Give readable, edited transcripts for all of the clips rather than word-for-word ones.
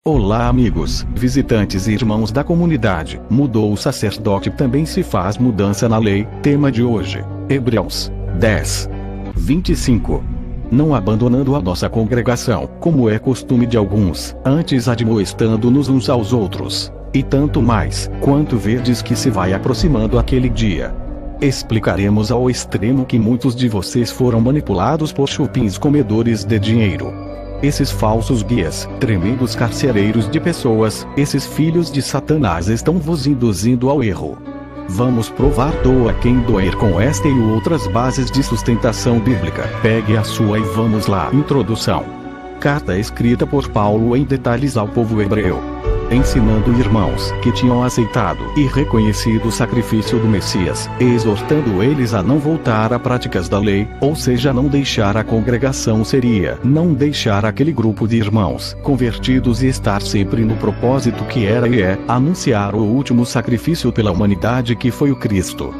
Olá amigos, visitantes e irmãos da comunidade. Mudou o sacerdote, também se faz mudança na lei. Tema de hoje, Hebreus 10, 25. Não abandonando a nossa congregação, como é costume de alguns, antes admoestando-nos uns aos outros. E tanto mais, quanto verdes que se vai aproximando aquele dia. Explicaremos ao extremo que muitos de vocês foram manipulados por chupins comedores de dinheiro. Esses falsos guias, tremendos carcereiros de pessoas, esses filhos de Satanás estão vos induzindo ao erro. Vamos provar doa quem doer com esta e outras bases de sustentação bíblica. Pegue a sua e vamos lá. Introdução. Carta escrita por Paulo em detalhes ao povo hebreu, ensinando irmãos que tinham aceitado e reconhecido o sacrifício do Messias, exortando eles a não voltar a práticas da lei, ou seja, não deixar a congregação seria não deixar aquele grupo de irmãos convertidos e estar sempre no propósito que era e é anunciar o último sacrifício pela humanidade, que foi o Cristo.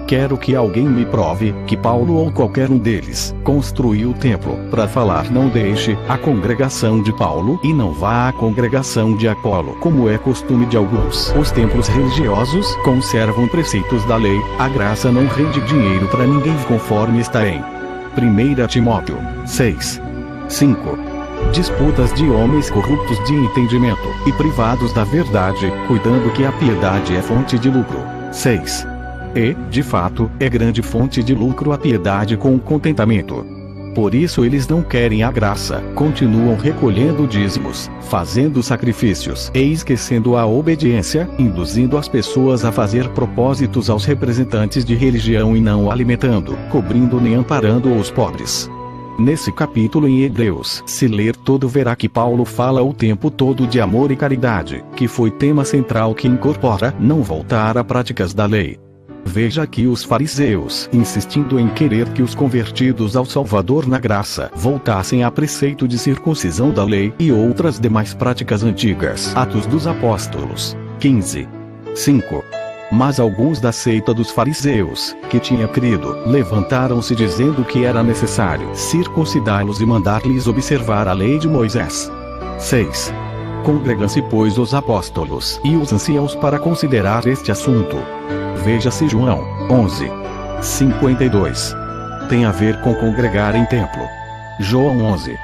Quero que alguém me prove que Paulo ou qualquer um deles construiu o templo para falar não deixe a congregação de Paulo e não vá à congregação de Apolo, como é costume de alguns. Os templos religiosos conservam preceitos da lei. A graça não rende dinheiro para ninguém, conforme está em 1 Timóteo 6, 5. Disputas de homens corruptos de entendimento e privados da verdade, cuidando que a piedade é fonte de lucro. 6. E, de fato, é grande fonte de lucro a piedade com o contentamento. Por isso eles não querem a graça, continuam recolhendo dízimos, fazendo sacrifícios e esquecendo a obediência, induzindo as pessoas a fazer propósitos aos representantes de religião e não alimentando, cobrindo nem amparando os pobres. Nesse capítulo em Hebreus, se ler todo, verá que Paulo fala o tempo todo de amor e caridade, que foi tema central que incorpora não voltar a práticas da lei. Veja aqui os fariseus insistindo em querer que os convertidos ao Salvador na graça voltassem a preceito de circuncisão da lei e outras demais práticas antigas. Atos dos Apóstolos 15, 5. Mas alguns da seita dos fariseus, que tinha crido, levantaram-se dizendo que era necessário circuncidá-los e mandar-lhes observar a lei de Moisés. 6. Congregam-se, pois, os apóstolos e os anciãos para considerar este assunto. Veja-se João 11, 52. Tem a ver com congregar em templo. João 11,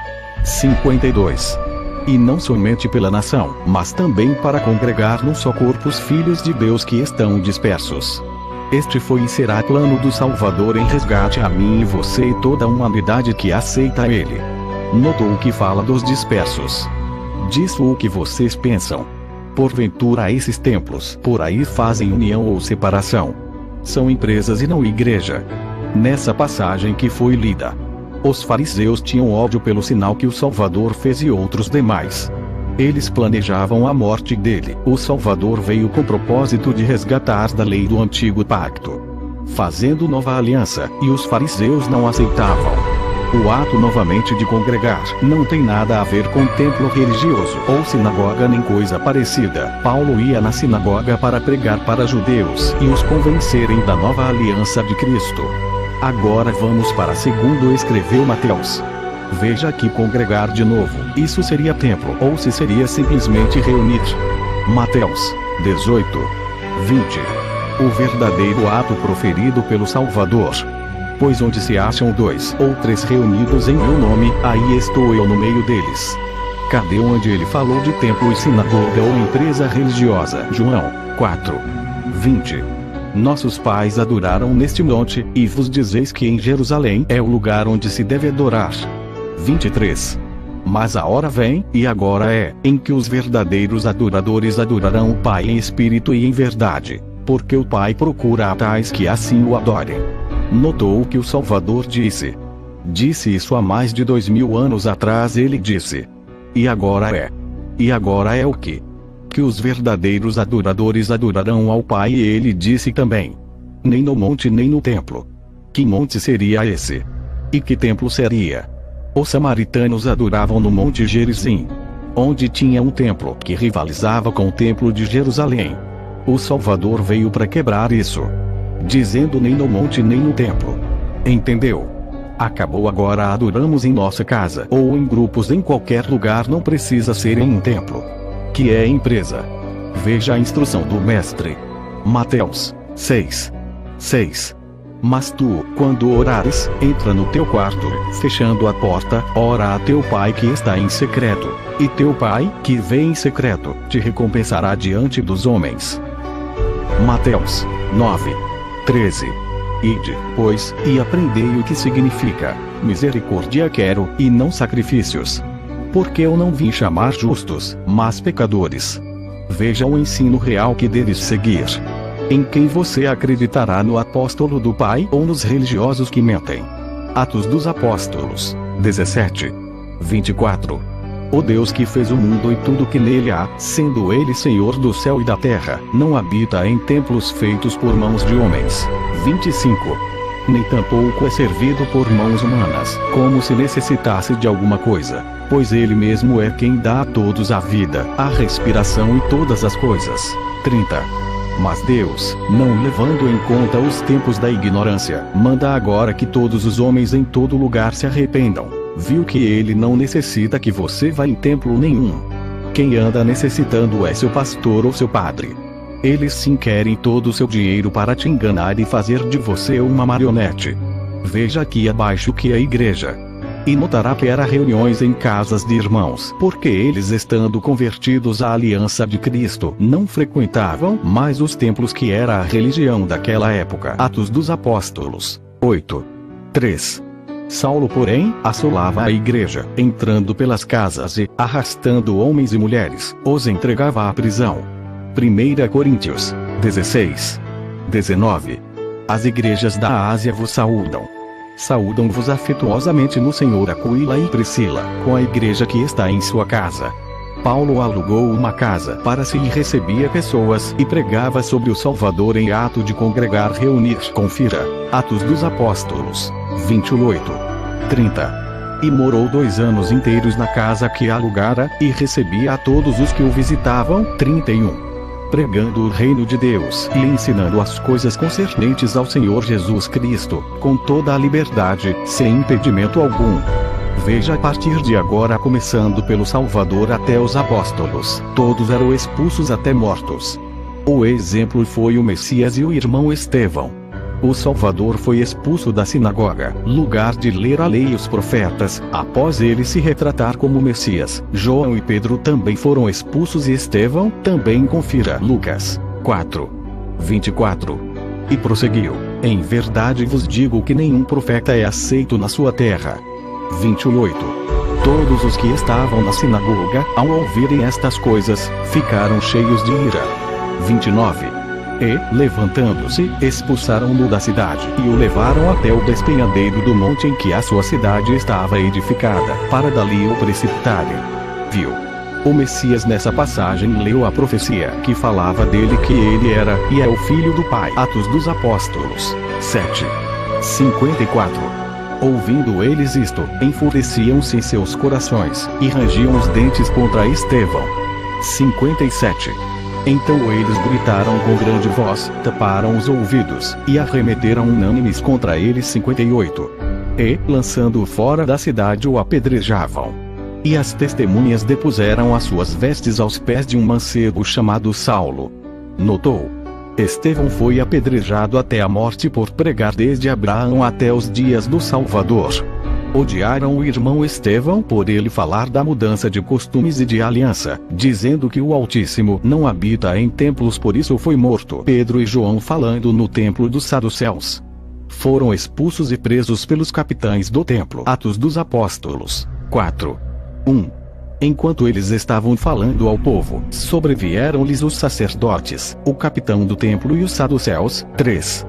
52. E não somente pela nação, mas também para congregar num só corpo os filhos de Deus que estão dispersos. Este foi e será plano do Salvador em resgate a mim e você e toda a humanidade que aceita ele. Notou que fala dos dispersos. Disso o que vocês pensam? Porventura esses templos por aí fazem união ou separação? São empresas e não igreja. Nessa passagem que foi lida, os fariseus tinham ódio pelo sinal que o Salvador fez e outros demais. Eles planejavam a morte dele. O Salvador veio com o propósito de resgatar da lei do antigo pacto, fazendo nova aliança, e os fariseus não aceitavam. O ato novamente de congregar não tem nada a ver com templo religioso ou sinagoga nem coisa parecida. Paulo ia na sinagoga para pregar para judeus e os convencerem da nova aliança de Cristo. Agora vamos para segundo escreveu Mateus. Veja aqui congregar de novo. Isso seria templo ou se seria simplesmente reunir? Mateus 18, 20. O verdadeiro ato proferido pelo Salvador. Pois onde se acham 2 ou 3 reunidos em meu nome, aí estou eu no meio deles. Cadê onde ele falou de templo e sinagoga ou empresa religiosa? João 4, 20. Nossos pais adoraram neste monte, e vos dizeis que em Jerusalém é o lugar onde se deve adorar. 23. Mas a hora vem, e agora é, em que os verdadeiros adoradores adorarão o Pai em espírito e em verdade, porque o Pai procura a tais que assim o adorem. Notou o que o Salvador disse. Disse isso há mais de 2000 anos atrás. Ele disse. E agora é. E agora é o que? Que os verdadeiros adoradores adorarão ao Pai, e ele disse também. Nem no monte nem no templo. Que monte seria esse? E que templo seria? Os samaritanos adoravam no monte Gerizim, onde tinha um templo que rivalizava com o templo de Jerusalém. O Salvador veio para quebrar isso, dizendo nem no monte nem no templo. Entendeu? Acabou. Agora adoramos em nossa casa ou em grupos em qualquer lugar, não precisa ser em um templo. que é empresa. Veja a instrução do mestre. Mateus 6:6. Mas tu, quando orares, entra no teu quarto, fechando a porta, ora a teu pai que está em secreto. E teu pai, que vê em secreto, te recompensará diante dos homens. Mateus 9:13. Ide, pois, e aprendei o que significa: misericórdia quero, e não sacrifícios. Porque eu não vim chamar justos, mas pecadores. Veja o ensino real que deves seguir. Em quem você acreditará, no apóstolo do Pai ou nos religiosos que mentem? Atos dos Apóstolos 17:24. O Deus que fez o mundo e tudo que nele há, sendo ele Senhor do céu e da terra, não habita em templos feitos por mãos de homens. 25. Nem tampouco é servido por mãos humanas, como se necessitasse de alguma coisa, pois ele mesmo é quem dá a todos a vida, a respiração e todas as coisas. 30. Mas Deus, não levando em conta os tempos da ignorância, manda agora que todos os homens em todo lugar se arrependam. Viu que ele não necessita que você vá em templo nenhum. Quem anda necessitando é seu pastor ou seu padre. Eles sim querem todo o seu dinheiro para te enganar e fazer de você uma marionete. Veja aqui abaixo que é a igreja. E notará que era reuniões em casas de irmãos, porque eles, estando convertidos à aliança de Cristo, não frequentavam mais os templos, que era a religião daquela época. Atos dos Apóstolos 8:3. Saulo, porém, assolava a igreja, entrando pelas casas e, arrastando homens e mulheres, os entregava à prisão. 1 Coríntios 16:19. As igrejas da Ásia vos saúdam. Saúdam-vos afetuosamente no Senhor Aquila e Priscila, com a igreja que está em sua casa. Paulo alugou uma casa para si e recebia pessoas, e pregava sobre o Salvador em ato de congregar, reunir. Confira. Atos dos Apóstolos 28:30. E morou 2 anos inteiros na casa que alugara, e recebia a todos os que o visitavam. 31. Pregando o reino de Deus e ensinando as coisas concernentes ao Senhor Jesus Cristo, com toda a liberdade, sem impedimento algum. Veja a partir de agora, começando pelo Salvador até os apóstolos, todos eram expulsos até mortos. O exemplo foi o Messias e o irmão Estevão. O Salvador foi expulso da sinagoga, lugar de ler a lei e os profetas, após ele se retratar como Messias. João e Pedro também foram expulsos, e Estevão também. Confira Lucas 4:24. E prosseguiu: em verdade vos digo que nenhum profeta é aceito na sua terra. 28. Todos os que estavam na sinagoga, ao ouvirem estas coisas, ficaram cheios de ira. 29. E, levantando-se, expulsaram-no da cidade, e o levaram até o despenhadeiro do monte em que a sua cidade estava edificada, para dali o precipitarem. Viu o Messias nessa passagem, leu a profecia que falava dele, que ele era e é o Filho do Pai. Atos dos Apóstolos 7:54. Ouvindo eles isto, enfureciam-se em seus corações, e rangiam os dentes contra Estevão. 57. Então eles gritaram com grande voz, taparam os ouvidos, e arremeteram unânimes contra ele. 58. E, lançando-o fora da cidade, o apedrejavam. E as testemunhas depuseram as suas vestes aos pés de um mancebo chamado Saulo. Notou. Estevão foi apedrejado até a morte por pregar desde Abraão até os dias do Salvador. Odiaram o irmão Estevão por ele falar da mudança de costumes e de aliança, dizendo que o Altíssimo não habita em templos, por isso foi morto. Pedro e João, falando no templo dos saduceus, foram expulsos e presos pelos capitães do templo. Atos dos Apóstolos 4:1. Enquanto eles estavam falando ao povo, sobrevieram-lhes os sacerdotes, o capitão do templo e os saduceus. 3.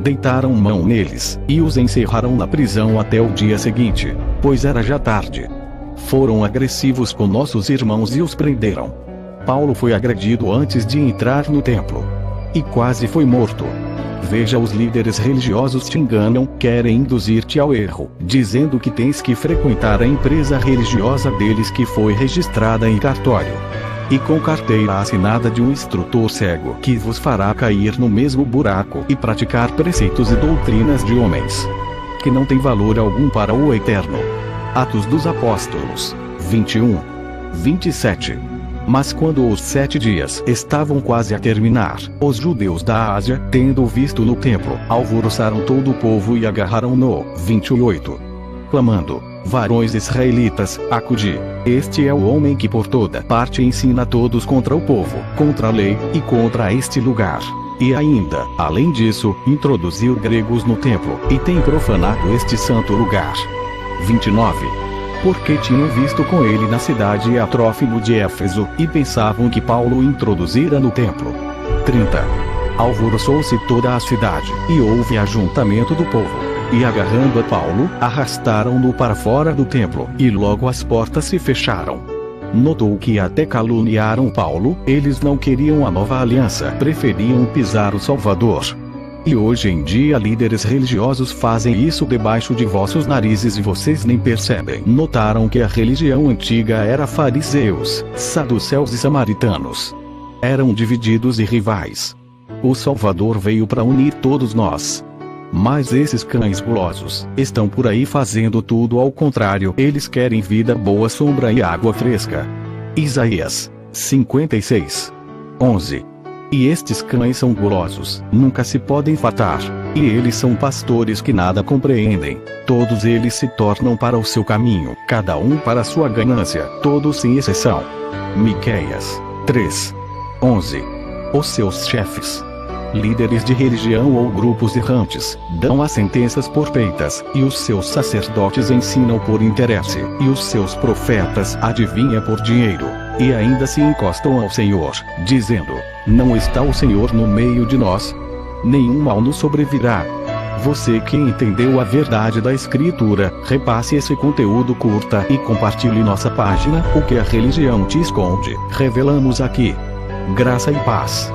Deitaram mão neles, e os encerraram na prisão até o dia seguinte, pois era já tarde. Foram agressivos com nossos irmãos e os prenderam. Paulo foi agredido antes de entrar no templo, e quase foi morto. Veja, os líderes religiosos te enganam, querem induzir-te ao erro, dizendo que tens que frequentar a empresa religiosa deles, que foi registrada em cartório, e com carteira assinada de um instrutor cego, que vos fará cair no mesmo buraco e praticar preceitos e doutrinas de homens, que não tem valor algum para o Eterno. Atos dos Apóstolos 21:27. Mas quando os 7 dias estavam quase a terminar, os judeus da Ásia, tendo visto no templo, alvoroçaram todo o povo e agarraram-no. 28. Clamando: varões israelitas, acudi. Este é o homem que por toda parte ensina a todos contra o povo, contra a lei, e contra este lugar. E ainda, além disso, introduziu gregos no templo, e tem profanado este santo lugar. 29. Porque tinham visto com ele na cidade a Trófimo de Éfeso, e pensavam que Paulo introduzira no templo. 30. Alvoroçou-se toda a cidade, e houve ajuntamento do povo. E agarrando a Paulo, arrastaram-no para fora do templo, e logo as portas se fecharam. Notou que até caluniaram Paulo, eles não queriam a nova aliança, preferiam pisar o Salvador. E hoje em dia líderes religiosos fazem isso debaixo de vossos narizes e vocês nem percebem. Notaram que a religião antiga era fariseus, saduceus e samaritanos. Eram divididos e rivais. O Salvador veio para unir todos nós. Mas esses cães gulosos estão por aí fazendo tudo ao contrário. Eles querem vida boa, sombra e água fresca. Isaías 56, 11. E estes cães são gulosos, nunca se podem fartar. E eles são pastores que nada compreendem. Todos eles se tornam para o seu caminho, cada um para a sua ganância, todos sem exceção. Miqueias 3, 11. Os seus chefes, líderes de religião ou grupos errantes, dão as sentenças por peitas, e os seus sacerdotes ensinam por interesse, e os seus profetas adivinham por dinheiro, e ainda se encostam ao Senhor, dizendo: não está o Senhor no meio de nós? Nenhum mal nos sobrevirá. Você que entendeu a verdade da Escritura, repasse esse conteúdo, curta e compartilhe nossa página. O que a religião te esconde, revelamos aqui. Graça e paz.